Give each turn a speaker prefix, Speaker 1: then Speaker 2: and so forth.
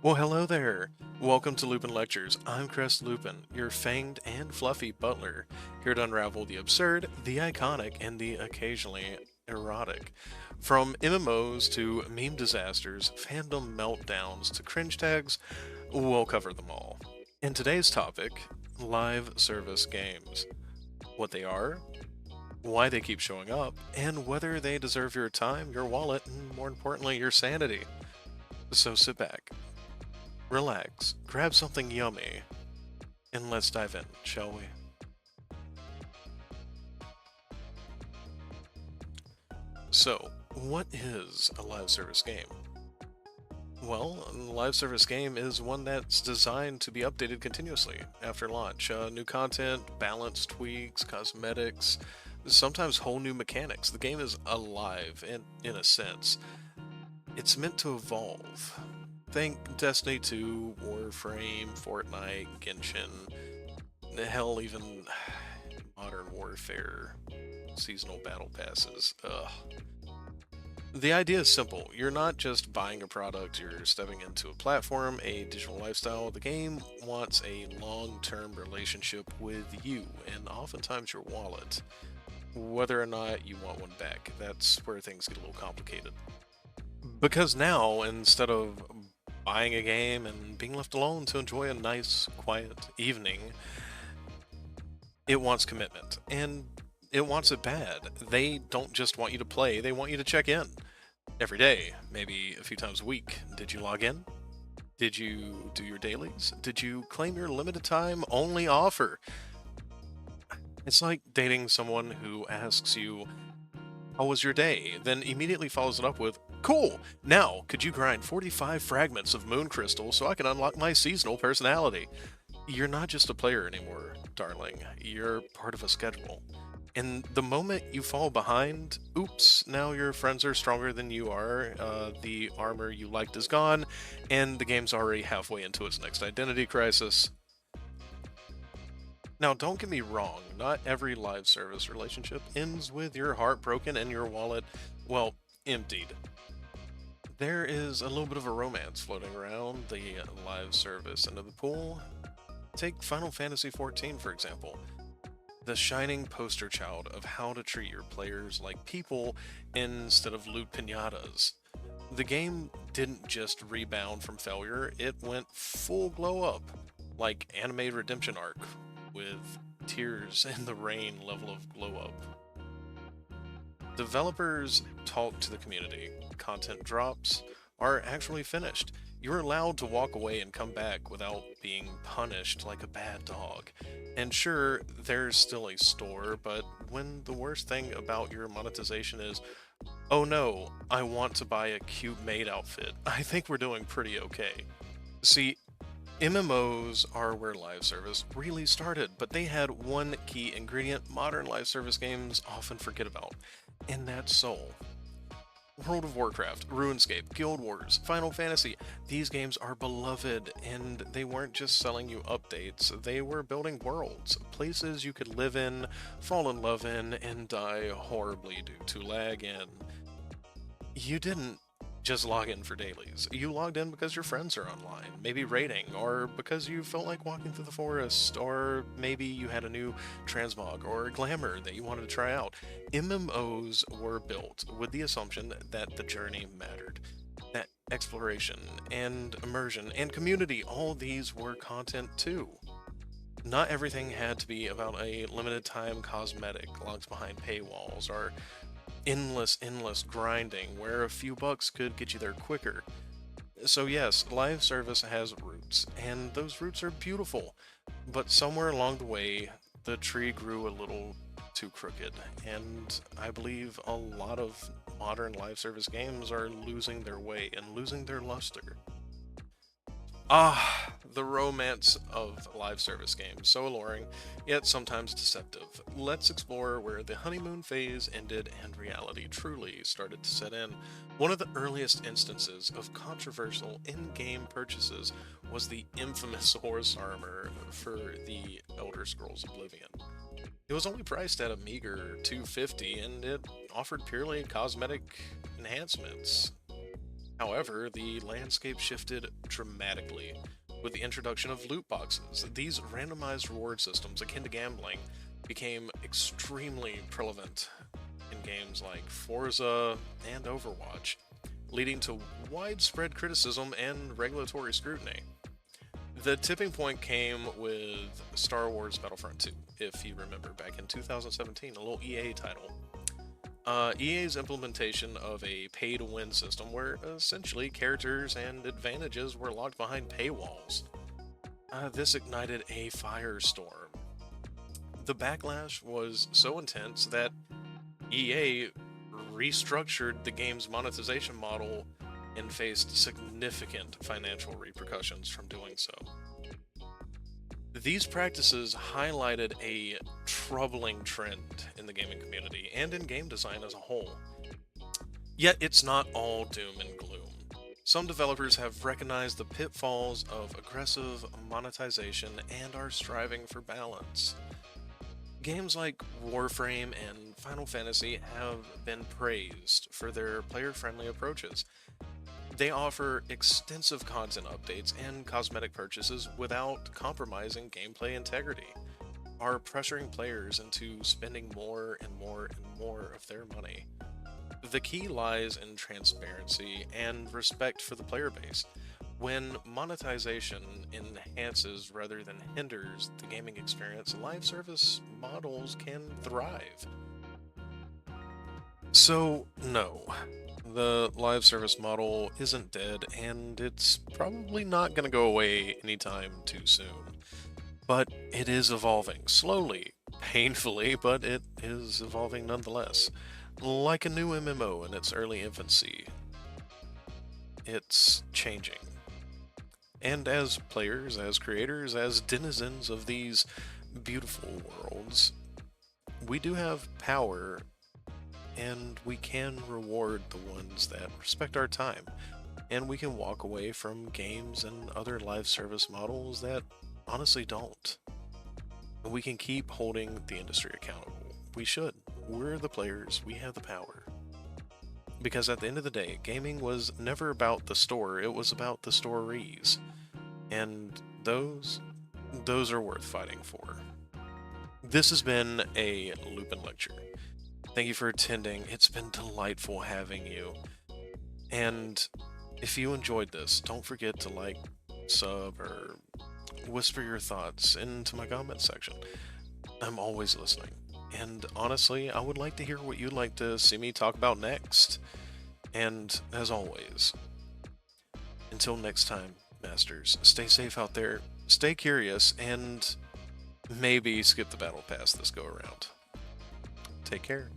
Speaker 1: Well, hello there. Welcome to Lupin Lectures. I'm Crest Lupin, your fanged and fluffy butler, here to unravel the absurd, the iconic, and the occasionally erotic. From MMOs to meme disasters, fandom meltdowns to cringe tags, we'll cover them all. In today's topic, live service games. What they are, why they keep showing up, and whether they deserve your time, your wallet, and more importantly, your sanity. So sit back, relax, grab something yummy, and let's dive in, shall we? So, what is a live service game? Well, a live service game is one that's designed to be updated continuously after launch. New content, balance tweaks, cosmetics, sometimes whole new mechanics. The game is alive, in a sense. It's meant to evolve. Think Destiny 2, Warframe, Fortnite, Genshin, hell, even Modern Warfare, seasonal battle passes. Ugh. The idea is simple. You're not just buying a product, you're stepping into a platform, a digital lifestyle. The game wants a long-term relationship with you, and oftentimes your wallet. Whether or not you want one back, that's where things get a little complicated. Because now, instead of buying a game and being left alone to enjoy a nice, quiet evening, it wants commitment. And it wants it bad. They don't just want you to play, they want you to check in. Every day, maybe a few times a week. Did you log in? Did you do your dailies? Did you claim your limited time only offer? It's like dating someone who asks you, "How was your day?" Then immediately follows it up with, "Cool! Now, could you grind 45 fragments of moon crystal so I can unlock my seasonal personality?" You're not just a player anymore, darling. You're part of a schedule. And the moment you fall behind, oops, now your friends are stronger than you are, the armor you liked is gone, and the game's already halfway into its next identity crisis. Now, don't get me wrong, not every live service relationship ends with your heart broken and your wallet, well, emptied. There is a little bit of a romance floating around the live service end of the pool. Take Final Fantasy XIV, for example. The shining poster child of how to treat your players like people instead of loot pinatas. The game didn't just rebound from failure, it went full glow up, like anime redemption arc, with tears in the rain level of glow up. Developers talk to the community, content drops are actually finished. You're allowed to walk away and come back without being punished like a bad dog. And sure, there's still a store, but when the worst thing about your monetization is, "Oh no, I want to buy a cute maid outfit," I think we're doing pretty okay. See, MMOs are where live service really started, but they had one key ingredient modern live service games often forget about, and that's soul. World of Warcraft, RuneScape, Guild Wars, Final Fantasy, these games are beloved, and they weren't just selling you updates, they were building worlds, places you could live in, fall in love in, and die horribly due to lag in. You didn't just log in for dailies. You logged in because your friends are online, maybe raiding, or because you felt like walking through the forest, or maybe you had a new transmog or glamour that you wanted to try out. MMOs were built with the assumption that the journey mattered. That exploration and immersion and community, all these were content too. Not everything had to be about a limited time cosmetic locked behind paywalls or endless grinding where a few bucks could get you there quicker. So yes, live service has roots, and those roots are beautiful, but somewhere along the way, the tree grew a little too crooked, and I believe a lot of modern live service games are losing their way and losing their luster. Ah, the romance of live service games. So alluring, yet sometimes deceptive. Let's explore where the honeymoon phase ended and reality truly started to set in. One of the earliest instances of controversial in-game purchases was the infamous horse armor for the Elder Scrolls Oblivion. It was only priced at a meager $250 and it offered purely cosmetic enhancements. However, the landscape shifted dramatically with the introduction of loot boxes. These randomized reward systems, akin to gambling, became extremely prevalent in games like Forza and Overwatch, leading to widespread criticism and regulatory scrutiny. The tipping point came with Star Wars Battlefront 2, if you remember, back in 2017, a little EA title. EA's implementation of a pay to win system where essentially characters and advantages were locked behind paywalls. This ignited a firestorm. The backlash was so intense that EA restructured the game's monetization model and faced significant financial repercussions from doing so. These practices highlighted a troubling trend in the gaming community and in game design as a whole. Yet it's not all doom and gloom. Some developers have recognized the pitfalls of aggressive monetization and are striving for balance. Games like Warframe and Final Fantasy have been praised for their player friendly approaches. They offer extensive content updates and cosmetic purchases without compromising gameplay integrity, are pressuring players into spending more and more and more of their money. The key lies in transparency and respect for the player base. When monetization enhances rather than hinders the gaming experience, live service models can thrive. So, no, the live service model isn't dead, and it's probably not going to go away anytime too soon. But it is evolving, slowly, painfully, but it is evolving nonetheless. Like a new MMO in its early infancy, it's changing. And as players, as creators, as denizens of these beautiful worlds, we do have power and we can reward the ones that respect our time. And we can walk away from games and other live service models that honestly don't. We can keep holding the industry accountable. We should. We're the players, we have the power. Because at the end of the day, gaming was never about the store, it was about the stories. And those are worth fighting for. This has been a Lupin Lecture. Thank you for attending. It's been delightful having you. And if you enjoyed this, don't forget to like, sub, or whisper your thoughts into my comment section. I'm always listening. And honestly, I would like to hear what you'd like to see me talk about next. And as always, until next time, Masters, stay safe out there, stay curious, and maybe skip the battle pass this go around. Take care.